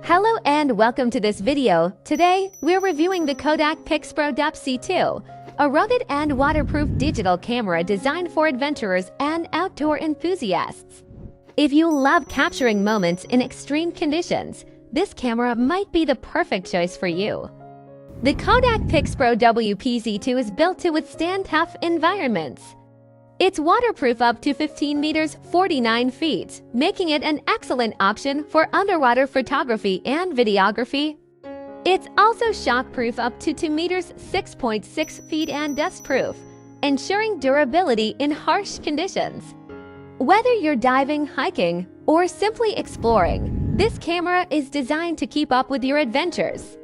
Hello and welcome to this video. Today, we're reviewing the Kodak PIXPRO WPZ2, a rugged and waterproof digital camera designed for adventurers and outdoor enthusiasts. If you love capturing moments in extreme conditions, this camera might be the perfect choice for you. The Kodak PIXPRO WPZ2 is built to withstand tough environments. It's waterproof up to 15 meters 49 feet, making it an excellent option for underwater photography and videography. It's also shockproof up to 2 meters 6.6 feet and dustproof, ensuring durability in harsh conditions. Whether you're diving, hiking, or simply exploring, this camera is designed to keep up with your adventures.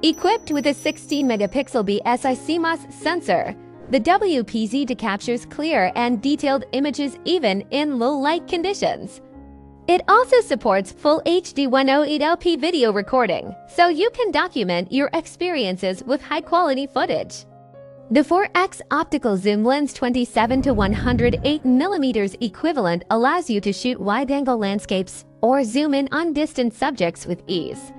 Equipped with a 16-megapixel BSI CMOS sensor, the WPZ2 captures clear and detailed images even in low-light conditions. It also supports full HD 1080p video recording, so you can document your experiences with high-quality footage. The 4x optical zoom lens 27 to 108 mm equivalent allows you to shoot wide-angle landscapes or zoom in on distant subjects with ease.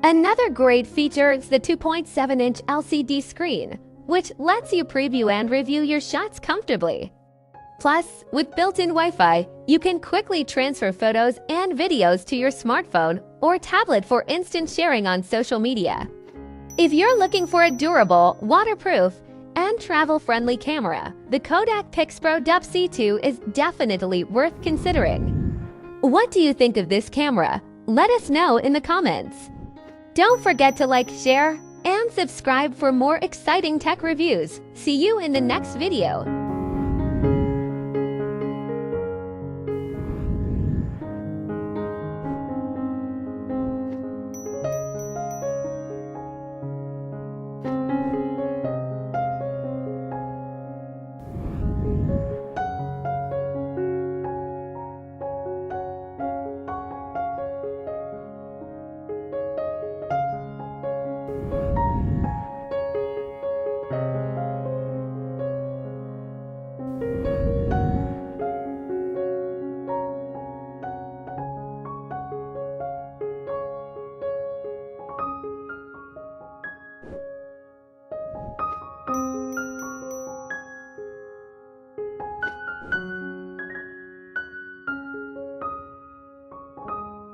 Another great feature is the 2.7-inch LCD screen, which lets you preview and review your shots comfortably. Plus, with built-in Wi-Fi, you can quickly transfer photos and videos to your smartphone or tablet for instant sharing on social media. If you're looking for a durable, waterproof, and travel-friendly camera, the Kodak PIXPRO WPZ2 is definitely worth considering. What do you think of this camera? Let us know in the comments. Don't forget to like, share, and subscribe for more exciting tech reviews. See you in the next video.